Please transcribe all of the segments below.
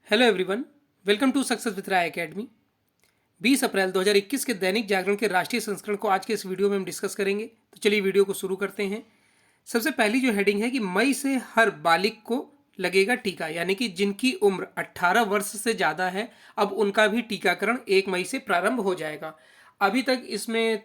Hello everyone, welcome to success with Rai academy. 20 April 2021 के दैनिक जागरण के राष्ट्रीय संस्करण को आज के इस वीडियो में हम डिस्कस करेंगे। तो चलिए वीडियो को शुरू करते हैं। सबसे पहली जो हेडिंग है कि मई से हर बालिग को लगेगा टीका, यानी कि जिनकी उम्र 18 वर्ष से ज़्यादा है अब उनका भी टीकाकरण 1 मई से प्रारंभ हो जाएगा। अभी तक इसमें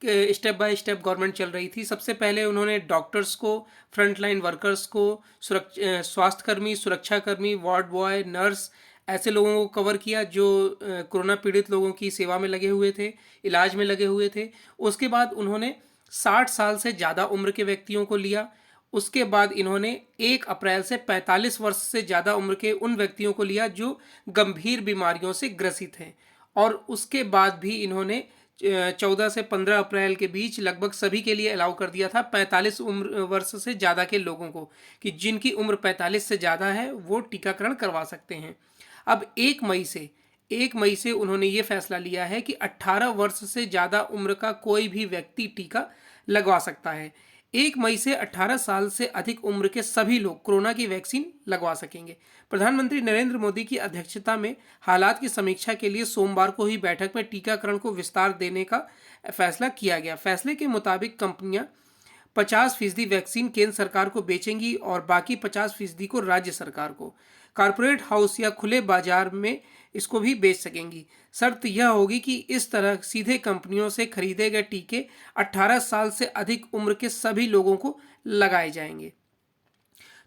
स्टेप बाय स्टेप गवर्नमेंट चल रही थी। सबसे पहले उन्होंने डॉक्टर्स को, फ्रंटलाइन वर्कर्स को, स्वास्थ्यकर्मी, सुरक्षाकर्मी, वार्ड बॉय, नर्स, ऐसे लोगों को कवर किया जो कोरोना पीड़ित लोगों की सेवा में लगे हुए थे, इलाज में लगे हुए थे। उसके बाद उन्होंने 60 साल से ज़्यादा उम्र के व्यक्तियों को लिया। उसके बाद इन्होंने 1 अप्रैल से 45 वर्ष से ज़्यादा उम्र के उन व्यक्तियों को लिया जो गंभीर बीमारियों से ग्रसित हैं। और उसके बाद भी इन्होंने 14 से 15 अप्रैल के बीच लगभग सभी के लिए अलाउ कर दिया था 45 उम्र वर्ष से ज़्यादा के लोगों को, कि जिनकी उम्र 45 से ज़्यादा है वो टीकाकरण करवा सकते हैं। अब 1 मई से उन्होंने ये फैसला लिया है कि 18 वर्ष से ज़्यादा उम्र का कोई भी व्यक्ति टीका लगवा सकता है। 1 मई से 18 साल से अधिक उम्र के सभी लोग कोरोना की वैक्सीन लगवा सकेंगे। प्रधानमंत्री नरेंद्र मोदी की अध्यक्षता में हालात की समीक्षा के लिए सोमवार को हुई बैठक में टीकाकरण को विस्तार देने का फैसला किया गया। फैसले के मुताबिक कंपनियां 50% वैक्सीन केंद्र सरकार को बेचेंगी और बाकी 50% को राज्य सरकार को। कारपोरेट हाउस या खुले बाजार में इसको भी बेच सकेंगी। शर्त यह होगी कि इस तरह सीधे कंपनियों से खरीदे गए टीके 18 साल से अधिक उम्र के सभी लोगों को लगाए जाएंगे।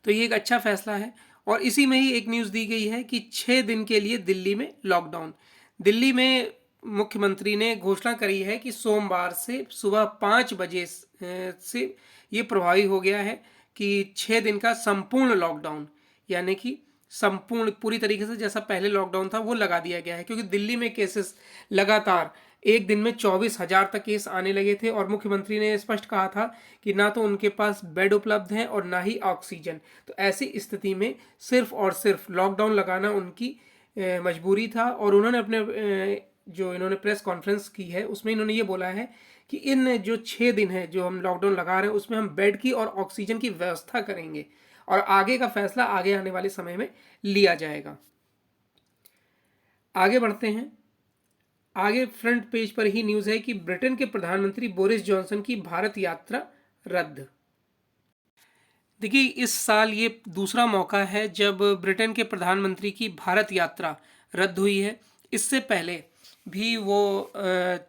तो ये एक अच्छा फैसला है। और इसी में ही एक न्यूज़ दी गई है कि 6 दिन के लिए दिल्ली में लॉकडाउन। दिल्ली में मुख्यमंत्री ने घोषणा करी है कि सोमवार से सुबह 5 बजे से ये प्रभावी हो गया है कि 6 दिन का संपूर्ण लॉकडाउन, यानी कि संपूर्ण पूरी तरीके से जैसा पहले लॉकडाउन था वो लगा दिया गया है। क्योंकि दिल्ली में केसेस लगातार एक दिन में 24,000 तक केस आने लगे थे और मुख्यमंत्री ने स्पष्ट कहा था कि ना तो उनके पास बेड उपलब्ध हैं और ना ही ऑक्सीजन। तो ऐसी स्थिति में सिर्फ और सिर्फ लॉकडाउन लगाना उनकी मजबूरी था। और उन्होंने जो इन्होंने प्रेस कॉन्फ्रेंस की है उसमें इन्होंने ये बोला है कि इन जो 6 दिन है जो हम लॉकडाउन लगा रहे हैं उसमें हम बेड की और ऑक्सीजन की व्यवस्था करेंगे और आगे का फैसला आगे आने वाले समय में लिया जाएगा। आगे बढ़ते हैं। आगे फ्रंट पेज पर ही न्यूज़ है कि ब्रिटेन के प्रधानमंत्री बोरिस जॉनसन की भारत यात्रा रद्द। देखिए, इस साल ये दूसरा मौका है जब ब्रिटेन के प्रधानमंत्री की भारत यात्रा रद्द हुई है। इससे पहले भी वो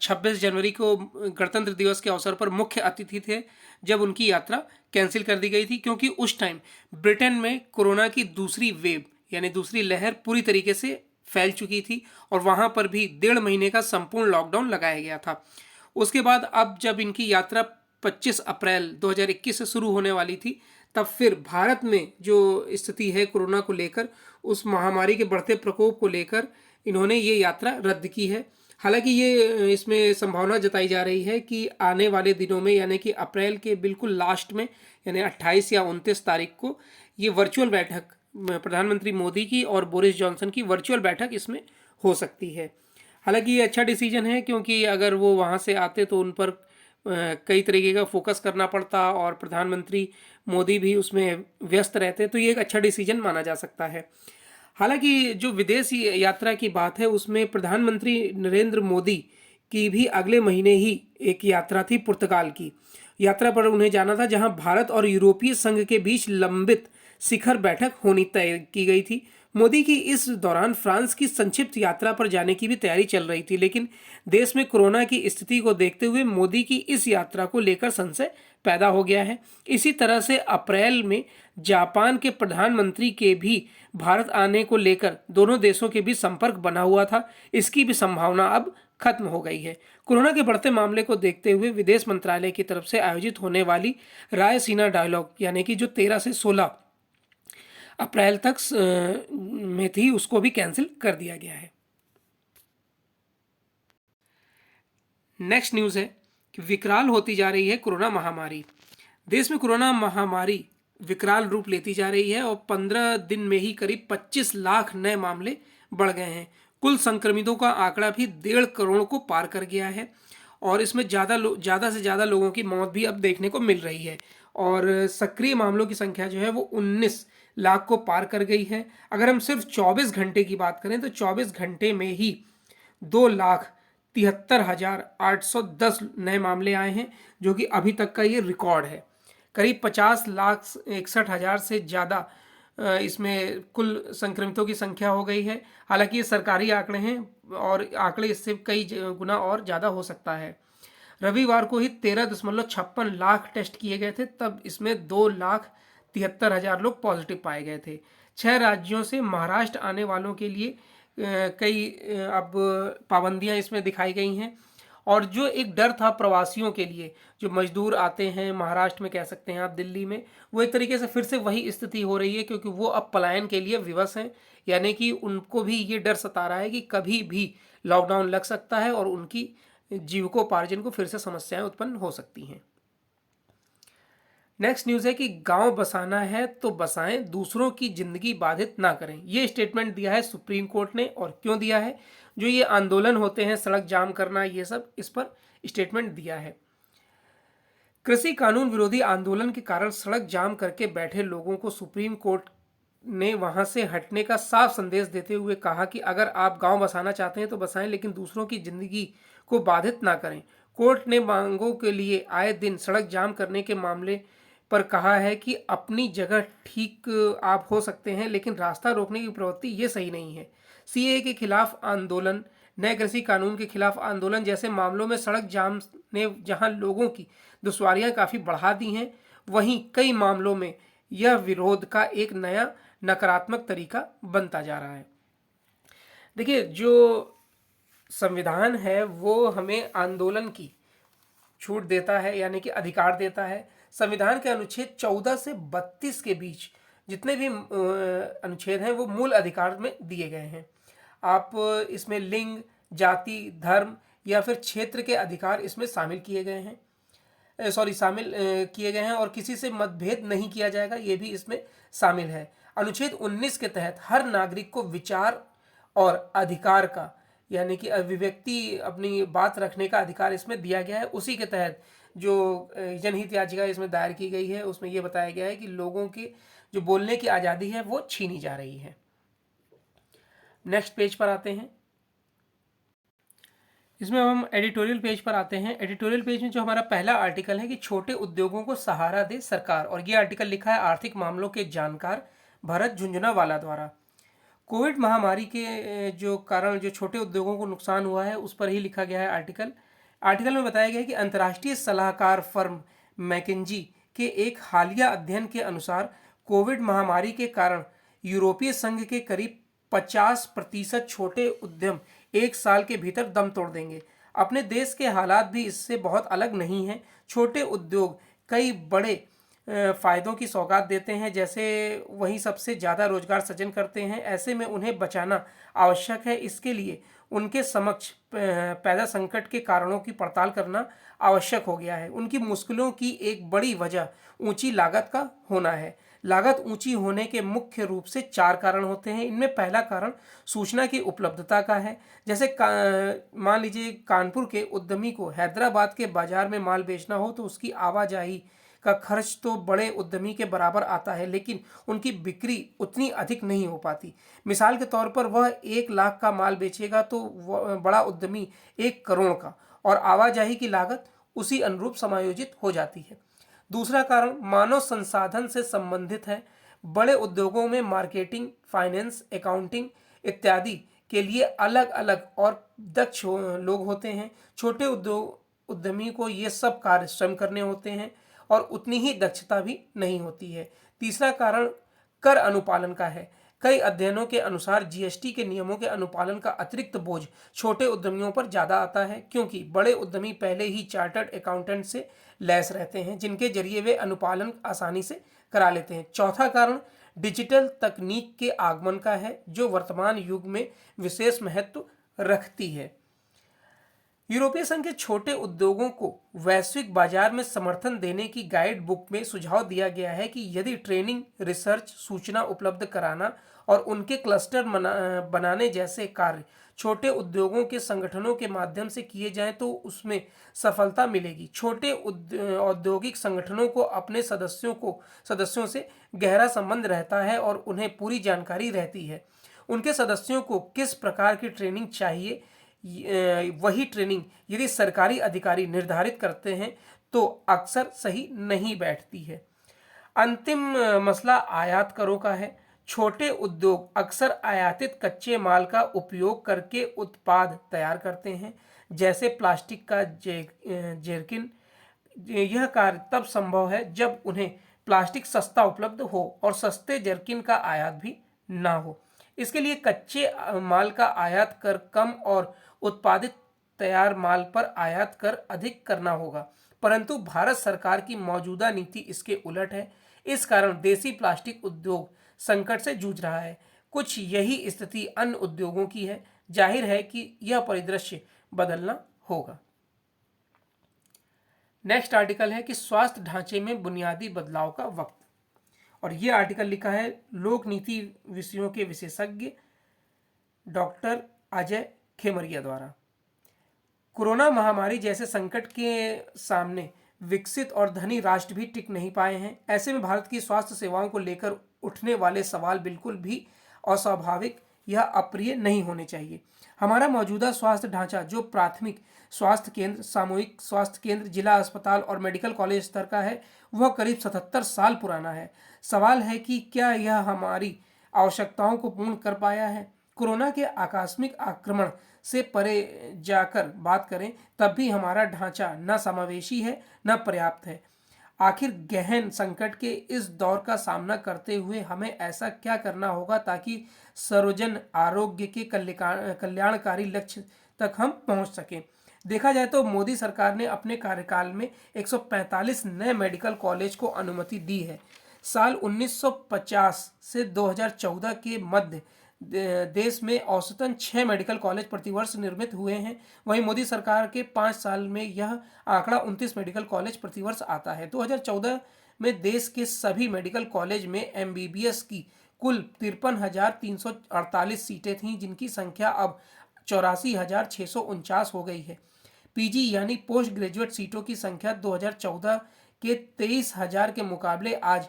26 जनवरी को गणतंत्र दिवस के अवसर पर मुख्य अतिथि थे जब उनकी यात्रा कैंसिल कर दी गई थी, क्योंकि उस टाइम ब्रिटेन में कोरोना की दूसरी वेव यानी दूसरी लहर पूरी तरीके से फैल चुकी थी और वहाँ पर भी 1.5 महीने का संपूर्ण लॉकडाउन लगाया गया था। उसके बाद अब जब इनकी यात्रा 25 अप्रैल 2021 से शुरू होने वाली थी, तब फिर भारत में जो स्थिति है कोरोना को लेकर, उस महामारी के बढ़ते प्रकोप को लेकर इन्होंने ये यात्रा रद्द की है। हालांकि ये इसमें संभावना जताई जा रही है कि आने वाले दिनों में यानी कि अप्रैल के बिल्कुल लास्ट में यानी 28 या 29 तारीख को ये वर्चुअल बैठक प्रधानमंत्री मोदी की और बोरिस जॉनसन की वर्चुअल बैठक इसमें हो सकती है। हालांकि ये अच्छा डिसीजन है, क्योंकि अगर वो वहाँ से आते तो उन पर कई तरीके का फोकस करना पड़ता और प्रधानमंत्री मोदी भी उसमें व्यस्त रहते, तो ये एक अच्छा डिसीजन माना जा सकता है। हालांकि जो विदेश यात्रा की बात है उसमें प्रधानमंत्री नरेंद्र मोदी की भी अगले महीने ही एक यात्रा थी पुर्तगाल की। यात्रा पर उन्हें जाना था जहां भारत और यूरोपीय संघ के बीच लंबित शिखर बैठक होनी तय की गई थी। मोदी की इस दौरान फ्रांस की संक्षिप्त यात्रा पर जाने की भी तैयारी चल रही थी, लेकिन देश में कोरोना की स्थिति को देखते हुए मोदी की इस यात्रा को लेकर संशय पैदा हो गया है। इसी तरह से अप्रैल में जापान के प्रधानमंत्री के भी भारत आने को लेकर दोनों देशों के बीच संपर्क बना हुआ था। इसकी भी संभावना अब खत्म हो गई है। कोरोना के बढ़ते मामले को देखते हुए विदेश मंत्रालय की तरफ से आयोजित होने वाली रायसीना डायलॉग यानी कि जो 13 से 16 अप्रैल तक में थी उसको भी कैंसिल कर दिया गया है। नेक्स्ट न्यूज़ है कि विकराल होती जा रही है कोरोना महामारी। देश में कोरोना महामारी विकराल रूप लेती जा रही है और 15 दिन में ही करीब 25 लाख नए मामले बढ़ गए हैं। कुल संक्रमितों का आंकड़ा भी 1.5 करोड़ को पार कर गया है और इसमें ज़्यादा से ज़्यादा लोगों की मौत भी अब देखने को मिल रही है। और सक्रिय मामलों की संख्या जो है वो 19 लाख को पार कर गई है। अगर हम सिर्फ 24 घंटे की बात करें तो 24 घंटे में ही 2,73,810 नए मामले आए हैं, जो कि अभी तक का ये रिकॉर्ड है। करीब 50,61,000 से ज़्यादा इसमें कुल संक्रमितों की संख्या हो गई है। हालांकि ये सरकारी आंकड़े हैं और आंकड़े इससे कई गुना और ज़्यादा हो सकता है। रविवार को ही 13.56 लाख टेस्ट किए गए थे, तब इसमें 2,73,000 लोग पॉजिटिव पाए गए थे। 6 राज्यों से महाराष्ट्र आने वालों के लिए कई अब पाबंदियां इसमें दिखाई गई हैं। और जो एक डर था प्रवासियों के लिए, जो मजदूर आते हैं महाराष्ट्र में, कह सकते हैं आप दिल्ली में, वो एक तरीके से फिर से वही स्थिति हो रही है, क्योंकि वो अब पलायन के लिए विवश हैं। यानी कि उनको भी ये डर सता रहा है कि कभी भी लॉकडाउन लग सकता है और उनकी जीविकोपार्जन को फिर से समस्याएं उत्पन्न हो सकती हैं। नेक्स्ट न्यूज़ है कि गांव बसाना है तो बसाएं, दूसरों की जिंदगी बाधित ना करें। ये स्टेटमेंट दिया है सुप्रीम कोर्ट ने। और क्यों दिया है? जो ये आंदोलन होते हैं, सड़क जाम करना, ये सब, इस पर स्टेटमेंट दिया है। कृषि कानून विरोधी आंदोलन के कारण सड़क जाम करके बैठे लोगों को सुप्रीम कोर्ट ने वहां से हटने का साफ संदेश देते हुए कहा कि अगर आप गांव बसाना चाहते हैं तो बसाएं, लेकिन दूसरों की जिंदगी को बाधित ना करें। कोर्ट ने मांगों के लिए आए दिन सड़क जाम करने के मामले पर कहा है कि अपनी जगह ठीक आप हो सकते हैं, लेकिन रास्ता रोकने की प्रवृत्ति ये सही नहीं है। सीएए के खिलाफ आंदोलन, नए कृषि कानून के खिलाफ आंदोलन जैसे मामलों में सड़क जाम ने जहां लोगों की दुश्वारियां काफ़ी बढ़ा दी हैं, वहीं कई मामलों में यह विरोध का एक नया नकारात्मक तरीका बनता जा रहा है। देखिए, जो संविधान है वो हमें आंदोलन की छूट देता है, यानी कि अधिकार देता है। संविधान के अनुच्छेद 14 से 32 के बीच जितने भी अनुच्छेद हैं वो मूल अधिकार में दिए गए हैं। आप इसमें लिंग, जाति, धर्म या फिर क्षेत्र के अधिकार इसमें शामिल किए गए हैं, शामिल किए गए हैं, और किसी से मतभेद नहीं किया जाएगा, ये भी इसमें शामिल है। अनुच्छेद 19 के तहत हर नागरिक को विचार और अधिकार का, यानी कि अभिव्यक्ति, अपनी बात रखने का अधिकार इसमें दिया गया है। उसी के तहत जो जनहित याचिका इसमें दायर की गई है उसमें यह बताया गया है कि लोगों की जो बोलने की आज़ादी है वो छीनी जा रही है। नेक्स्ट पेज पर आते हैं। इसमें हम एडिटोरियल पेज पर आते हैं। एडिटोरियल पेज में जो हमारा पहला आर्टिकल है कि छोटे उद्योगों को सहारा दे सरकार, और ये आर्टिकल लिखा है आर्थिक मामलों के जानकार भरत झुंझुनवाला द्वारा। कोविड महामारी के जो कारण जो छोटे उद्योगों को नुकसान हुआ है उस पर ही लिखा गया है आर्टिकल। आर्टिकल में बताया गया है कि अंतर्राष्ट्रीय सलाहकार फर्म मैकिन्जी के एक हालिया अध्ययन के अनुसार कोविड महामारी के कारण यूरोपीय संघ के करीब 50% छोटे उद्यम एक साल के भीतर दम तोड़ देंगे। अपने देश के हालात भी इससे बहुत अलग नहीं हैं। छोटे उद्योग कई बड़े फ़ायदों की सौगात देते हैं, जैसे वही सबसे ज़्यादा रोजगार सृजन करते हैं। ऐसे में उन्हें बचाना आवश्यक है। इसके लिए उनके समक्ष पैदा संकट के कारणों की पड़ताल करना आवश्यक हो गया है। उनकी मुश्किलों की एक बड़ी वजह ऊंची लागत का होना है। लागत ऊंची होने के मुख्य रूप से 4 कारण होते हैं। इनमें पहला कारण सूचना की उपलब्धता का है। जैसे मान लीजिए कानपुर के उद्यमी को हैदराबाद के बाजार में माल बेचना हो तो उसकी आवाजाही का खर्च तो बड़े उद्यमी के बराबर आता है, लेकिन उनकी बिक्री उतनी अधिक नहीं हो पाती। मिसाल के तौर पर वह 1 लाख का माल बेचेगा तो बड़ा उद्यमी 1 करोड़ का, और आवाजाही की लागत उसी अनुरूप समायोजित हो जाती है। दूसरा कारण मानव संसाधन से संबंधित है। बड़े उद्योगों में मार्केटिंग, फाइनेंस, अकाउंटिंग इत्यादि के लिए अलग अलग और दक्ष लोग होते हैं। छोटे उद्यमी को ये सब कार्य स्वयं करने होते हैं और उतनी ही दक्षता भी नहीं होती है। तीसरा कारण कर अनुपालन का है। कई अध्ययनों के अनुसार जीएसटी के नियमों के अनुपालन का अतिरिक्त बोझ छोटे उद्यमियों पर ज़्यादा आता है, क्योंकि बड़े उद्यमी पहले ही चार्टर्ड अकाउंटेंट से लैस रहते हैं, जिनके जरिए वे अनुपालन आसानी से करा लेते हैं। चौथा कारण डिजिटल तकनीक के आगमन का है, जो वर्तमान युग में विशेष महत्व रखती है। यूरोपीय संघ के छोटे उद्योगों को वैश्विक बाजार में समर्थन देने की गाइड बुक में सुझाव दिया गया है कि यदि ट्रेनिंग, रिसर्च, सूचना उपलब्ध कराना और उनके क्लस्टर बनाने जैसे कार्य छोटे उद्योगों के संगठनों के माध्यम से किए जाएं तो उसमें सफलता मिलेगी। छोटे औद्योगिक संगठनों को अपने सदस्यों से गहरा संबंध रहता है और उन्हें पूरी जानकारी रहती है। उनके सदस्यों को किस प्रकार की ट्रेनिंग चाहिए, वही ट्रेनिंग यदि सरकारी अधिकारी निर्धारित करते हैं तो अक्सर सही नहीं बैठती है। अंतिम मसला आयात करों का है। छोटे उद्योग अक्सर आयातित कच्चे माल का उपयोग करके उत्पाद तैयार करते हैं, जैसे प्लास्टिक का जेरकिन। यह कार्य तब संभव है जब उन्हें प्लास्टिक सस्ता उपलब्ध हो और सस्ते जर्किन का आयात भी ना हो। इसके लिए कच्चे माल का आयात कर कम और उत्पादित तैयार माल पर आयात कर अधिक करना होगा, परंतु भारत सरकार की मौजूदा नीति इसके उलट है। इस कारण देसी प्लास्टिक उद्योग संकट से जूझ रहा है। कुछ यही स्थिति अन्य उद्योगों की है। जाहिर है कि यह परिदृश्य बदलना होगा। नेक्स्ट आर्टिकल है कि स्वास्थ्य ढांचे में बुनियादी बदलाव का वक्त, और यह आर्टिकल लिखा है लोक नीति विषयों के विशेषज्ञ डॉक्टर अजय खेमरिया द्वारा। कोरोना महामारी जैसे संकट के सामने विकसित और धनी राष्ट्र भी टिक नहीं पाए हैं। ऐसे में भारत की स्वास्थ्य सेवाओं को लेकर उठने वाले सवाल बिल्कुल भी अस्वाभाविक या अप्रिय नहीं होने चाहिए। हमारा मौजूदा स्वास्थ्य ढांचा, जो प्राथमिक स्वास्थ्य केंद्र, सामूहिक स्वास्थ्य केंद्र, जिला अस्पताल और मेडिकल कॉलेज स्तर का है, वह करीब 77 साल पुराना है। सवाल है कि क्या यह हमारी आवश्यकताओं को पूर्ण कर पाया है। कोरोना के आकस्मिक आक्रमण से परे जाकर बात करें तब भी हमारा ढांचा न समावेशी है न पर्याप्त है। आखिर गहन संकट के इस दौर का सामना करते हुए हमें ऐसा क्या करना होगा ताकि सर्वजन आरोग्य के कल्याणकारी लक्ष्य तक हम पहुंच सकें। देखा जाए तो मोदी सरकार ने अपने कार्यकाल में 145 नए मेडिकल कॉलेज को अनुमति दी है। साल 1950 से 2014 के मध्य देश में औसतन 6 मेडिकल कॉलेज प्रतिवर्ष निर्मित हुए हैं। वहीं मोदी सरकार के 5 साल में यह आंकड़ा 29 मेडिकल कॉलेज प्रतिवर्ष आता है। 2014 में देश के सभी मेडिकल कॉलेज में एमबीबीएस की कुल 53,348 सीटें थीं, जिनकी संख्या अब 84,649 हो गई है। पीजी यानी पोस्ट ग्रेजुएट सीटों की संख्या 2014 के 23,000 के मुकाबले आज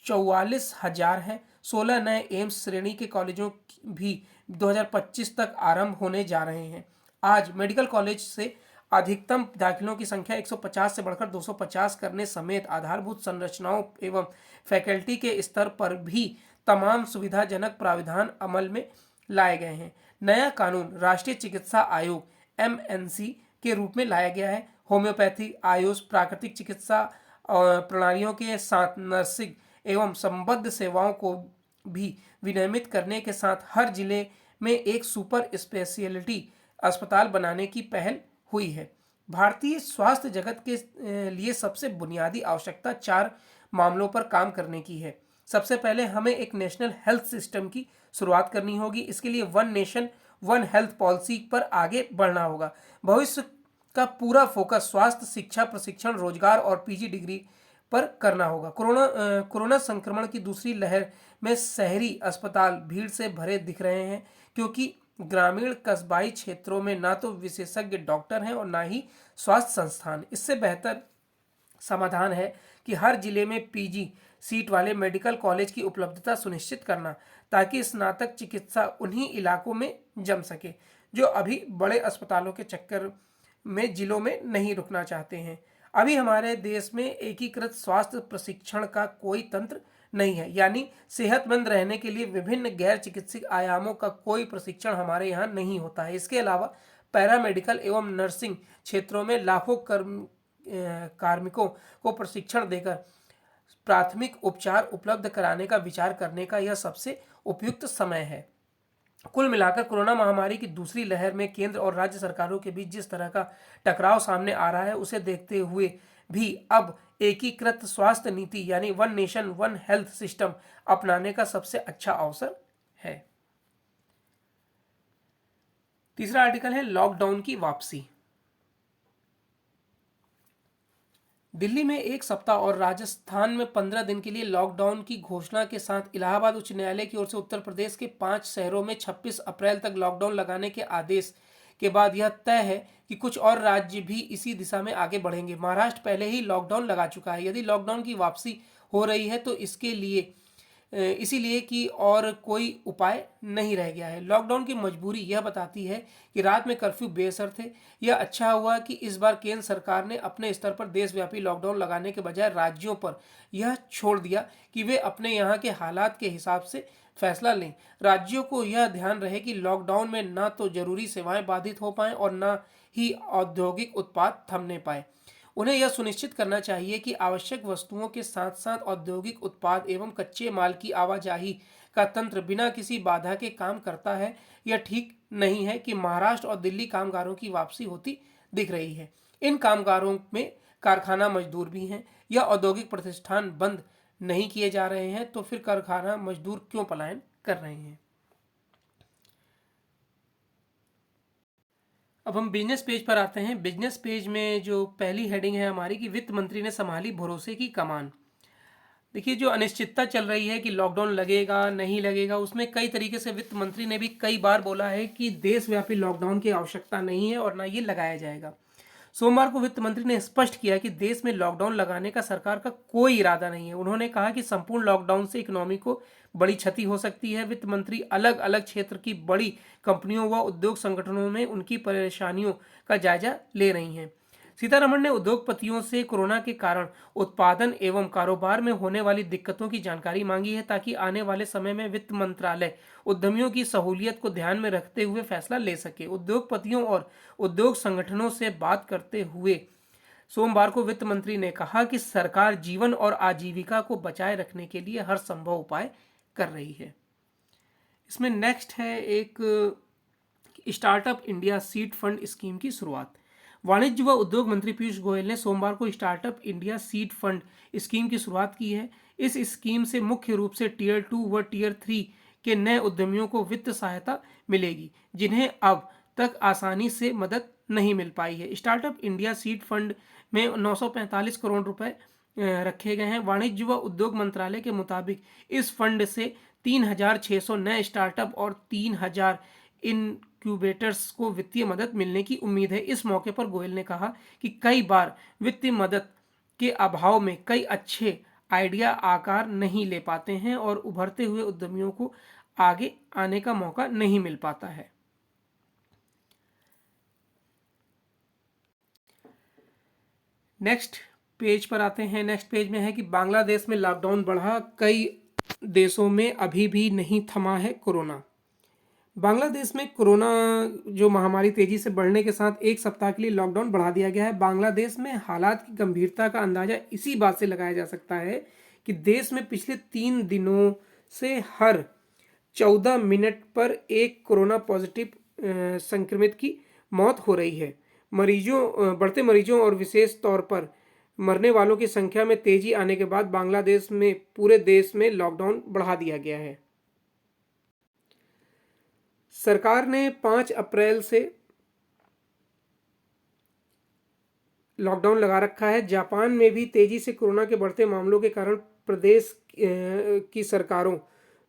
44,000 है। 16 नए एम्स श्रेणी के कॉलेजों भी 2025 तक आरंभ होने जा रहे हैं। आज मेडिकल कॉलेज से अधिकतम दाखिलों की संख्या 150 से बढ़कर 250 करने समेत आधारभूत संरचनाओं एवं फैकल्टी के स्तर पर भी तमाम सुविधाजनक प्राविधान अमल में लाए गए हैं। नया कानून राष्ट्रीय चिकित्सा आयोग एमएनसी के रूप में लाया गया है। होम्योपैथी, आयुष, प्राकृतिक चिकित्सा प्रणालियों के साथ नर्सिंग एवं संबद्ध सेवाओं को भी विनियमित करने के साथ हर जिले में एक सुपर स्पेशलिटी अस्पताल बनाने की पहल हुई है। भारतीय स्वास्थ्य जगत के लिए सबसे बुनियादी आवश्यकता 4 मामलों पर काम करने की है। सबसे पहले हमें एक नेशनल हेल्थ सिस्टम की शुरुआत करनी होगी। इसके लिए one nation one health policy पर आगे बढ़ना होगा। भविष्य का पूरा फोकस स्वास्थ्य, शिक्षा, प्रशिक्षण, रोजगार और पीजी डिग्री पर करना होगा। कोरोना संक्रमण की दूसरी लहर में शहरी अस्पताल भीड़ से भरे दिख रहे हैं, क्योंकि ग्रामीण कस्बाई क्षेत्रों में ना तो विशेषज्ञ डॉक्टर हैं और ना ही स्वास्थ्य संस्थान। इससे बेहतर समाधान है कि हर जिले में पीजी सीट वाले मेडिकल कॉलेज की उपलब्धता सुनिश्चित करना, ताकि स्नातक चिकित्सा उन्हीं इलाकों में जम सके जो अभी बड़े अस्पतालों के चक्कर में जिलों में नहीं रुकना चाहते हैं। अभी हमारे देश में एकीकृत स्वास्थ्य प्रशिक्षण का कोई तंत्र नहीं है, यानी सेहतमंद रहने के लिए विभिन्न गैर चिकित्सक आयामों का कोई प्रशिक्षण हमारे यहाँ नहीं होता है। इसके अलावा पैरामेडिकल एवं नर्सिंग क्षेत्रों में लाखों कार्मिकों को प्रशिक्षण देकर प्राथमिक उपचार उपलब्ध कराने का विचार करने का यह सबसे उपयुक्त समय है। कुल मिलाकर कोरोना महामारी की दूसरी लहर में केंद्र और राज्य सरकारों के बीच जिस तरह का टकराव सामने आ रहा है, उसे देखते हुए भी अब एकीकृत स्वास्थ्य नीति यानी one nation one health system अपनाने का सबसे अच्छा अवसर है। तीसरा आर्टिकल है लॉकडाउन की वापसी। दिल्ली में एक सप्ताह और राजस्थान में 15 दिन के लिए लॉकडाउन की घोषणा के साथ इलाहाबाद उच्च न्यायालय की ओर से उत्तर प्रदेश के 5 शहरों में 26 अप्रैल तक लॉकडाउन लगाने के आदेश के बाद यह तय है कि कुछ और राज्य भी इसी दिशा में आगे बढ़ेंगे। महाराष्ट्र पहले ही लॉकडाउन लगा चुका है। यदि लॉकडाउन की वापसी हो रही है तो इसके लिए इसीलिए कि और कोई उपाय नहीं रह गया है। लॉकडाउन की मजबूरी यह बताती है कि रात में कर्फ्यू बेअसर थे। यह अच्छा हुआ कि इस बार केंद्र सरकार ने अपने स्तर पर देशव्यापी लॉकडाउन लगाने के बजाय राज्यों पर यह छोड़ दिया कि वे अपने यहाँ के हालात के हिसाब से फैसला लें। राज्यों को यह ध्यान रहे कि लॉकडाउन में न तो जरूरी सेवाएं बाधित हो पाएं और न ही औद्योगिक उत्पाद थमने पाए। उन्हें यह सुनिश्चित करना चाहिए कि आवश्यक वस्तुओं के साथ साथ औद्योगिक उत्पाद एवं कच्चे माल की आवाजाही का तंत्र बिना किसी बाधा के काम करता है। यह ठीक नहीं है कि महाराष्ट्र और दिल्ली कामगारों की वापसी होती दिख रही है। इन कामगारों में कारखाना मजदूर भी हैं। यह औद्योगिक प्रतिष्ठान बंद नहीं किए जा रहे हैं तो फिर कारखाना मजदूर क्यों पलायन कर रहे हैं। अब हम बिजनेस पेज पर आते हैं। बिजनेस पेज में जो पहली हेडिंग है हमारी कि वित्त मंत्री ने संभाली भरोसे की कमान। देखिए, जो अनिश्चितता चल रही है कि लॉकडाउन लगेगा नहीं लगेगा, उसमें कई तरीके से वित्त मंत्री ने भी कई बार बोला है कि देशव्यापी लॉकडाउन की आवश्यकता नहीं है और ना ये लगाया जाएगा। सोमवार को वित्त मंत्री ने स्पष्ट किया कि देश में लॉकडाउन लगाने का सरकार का कोई इरादा नहीं है। उन्होंने कहा कि संपूर्ण लॉकडाउन से इकोनॉमी को बड़ी क्षति हो सकती है। वित्त मंत्री अलग अलग क्षेत्र की बड़ी कंपनियों व उद्योग संगठनों में उनकी परेशानियों का जायजा ले रही हैं। सीतारमण ने उद्योगपतियों से कोरोना के कारण उत्पादन एवं कारोबार में होने वाली दिक्कतों की जानकारी मांगी है ताकि आने वाले समय में वित्त मंत्रालय उद्यमियों की सहूलियत को ध्यान में रखते हुए फैसला ले सके। उद्योगपतियों और उद्योग संगठनों से बात करते हुए सोमवार को वित्त मंत्री ने कहा कि सरकार जीवन और आजीविका को बचाए रखने के लिए हर संभव उपाय कर रही है। इसमें नेक्स्ट है एक startup India seed fund scheme की शुरुआत। वाणिज्य व उद्योग मंत्री पीयूष गोयल ने सोमवार को startup India seed fund scheme की शुरुआत की है। इस स्कीम से मुख्य रूप से टियर 2 व टियर 3 के नए उद्यमियों को वित्त सहायता मिलेगी जिन्हें अब तक आसानी से मदद नहीं मिल पाई है। स्टार्टअप इंडिया सीड फंड में 945 करोड़ रुपए रखे गए हैं। वाणिज्य व उद्योग मंत्रालय के मुताबिक इस फंड से 3,600 नए स्टार्टअप और 3,000 इनक्यूबेटर्स को वित्तीय मदद मिलने की उम्मीद है। इस मौके पर गोयल ने कहा कि कई बार वित्तीय मदद के अभाव में कई अच्छे आइडिया आकार नहीं ले पाते हैं और उभरते हुए उद्यमियों को आगे आने का मौका नहीं मिल पाता है। नेक्स्ट पेज पर आते हैं। नेक्स्ट पेज में है कि बांग्लादेश में लॉकडाउन बढ़ा, कई देशों में अभी भी नहीं थमा है कोरोना। बांग्लादेश में कोरोना जो महामारी तेजी से बढ़ने के साथ एक सप्ताह के लिए लॉकडाउन बढ़ा दिया गया है। बांग्लादेश में हालात की गंभीरता का अंदाजा इसी बात से लगाया जा सकता है कि देश में पिछले 3 दिनों से हर 14 मिनट पर एक कोरोना पॉजिटिव संक्रमित की मौत हो रही है। बढ़ते मरीजों और विशेष तौर पर मरने वालों की संख्या में तेजी आने के बाद बांग्लादेश में पूरे देश में लॉकडाउन बढ़ा दिया गया है। सरकार ने 5 अप्रैल से लॉकडाउन लगा रखा है। जापान में भी तेजी से कोरोना के बढ़ते मामलों के कारण प्रदेश की सरकारों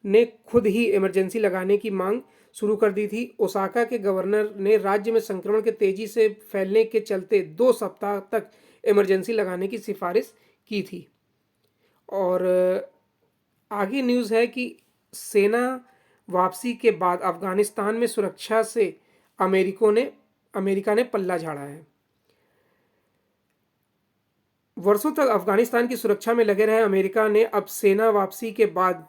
ने खुद ही इमरजेंसी लगाने की मांग शुरू कर दी थी। ओसाका के गवर्नर ने राज्य में संक्रमण के तेजी से फैलने के चलते 2 सप्ताह तक इमरजेंसी लगाने की सिफारिश की थी। और आगे न्यूज़ है कि सेना वापसी के बाद अफगानिस्तान में सुरक्षा से अमेरिका ने पल्ला झाड़ा है। वर्षों तक अफगानिस्तान की सुरक्षा में लगे रहे अमेरिका ने अब सेना वापसी के बाद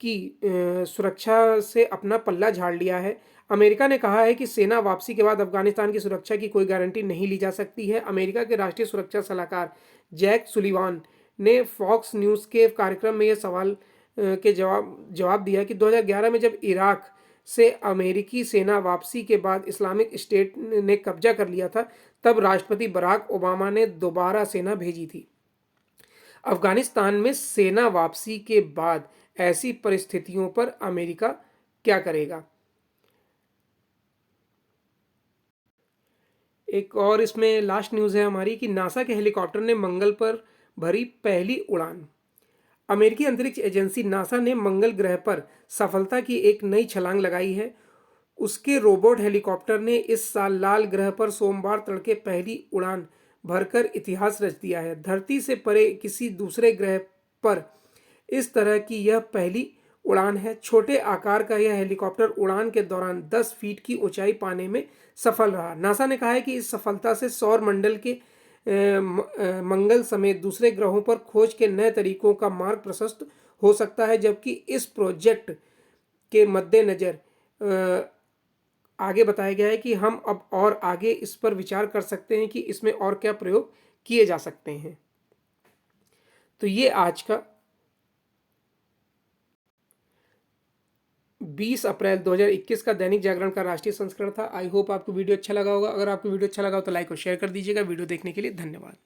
की सुरक्षा से अपना पल्ला झाड़ लिया है। अमेरिका ने कहा है कि सेना वापसी के बाद अफगानिस्तान की सुरक्षा की कोई गारंटी नहीं ली जा सकती है। अमेरिका के राष्ट्रीय सुरक्षा सलाहकार जैक सुलिवान ने फॉक्स न्यूज़ के कार्यक्रम में यह सवाल के जवाब दिया कि 2011 में जब इराक से अमेरिकी सेना वापसी के बाद इस्लामिक स्टेट ने कब्जा कर लिया था, तब राष्ट्रपति बराक ओबामा ने दोबारा सेना भेजी थी। अफगानिस्तान में सेना वापसी के बाद ऐसी परिस्थितियों पर अमेरिका क्या करेगा? एक और इसमें लास्ट न्यूज़ है हमारी कि नासा के हेलीकॉप्टर ने मंगल पर भरी पहली उड़ान। अमेरिकी अंतरिक्ष एजेंसी नासा ने मंगल ग्रह पर सफलता की एक नई छलांग लगाई है। उसके रोबोट हेलीकॉप्टर ने इस साल लाल ग्रह पर सोमवार तड़के पहली उड़ान भरकर इतिहास रच दिया है। धरती से परे किसी दूसरे ग्रह पर इस तरह की यह पहली उड़ान है। छोटे आकार का यह हेलीकॉप्टर उड़ान के दौरान 10 फीट की ऊंचाई पाने में सफल रहा। नासा ने कहा है कि इस सफलता से सौर मंडल के मंगल समेत दूसरे ग्रहों पर खोज के नए तरीकों का मार्ग प्रशस्त हो सकता है, जबकि इस प्रोजेक्ट के मद्देनज़र आगे बताया गया है कि हम अब और आगे इस पर विचार कर सकते हैं कि इसमें और क्या प्रयोग किए जा सकते हैं। तो ये आज का 20 अप्रैल 2021 का दैनिक जागरण का राष्ट्रीय संस्करण था। आई होप आपको वीडियो अच्छा लगा होगा। अगर आपको वीडियो अच्छा लगा हो तो लाइक और शेयर कर दीजिएगा। वीडियो देखने के लिए धन्यवाद।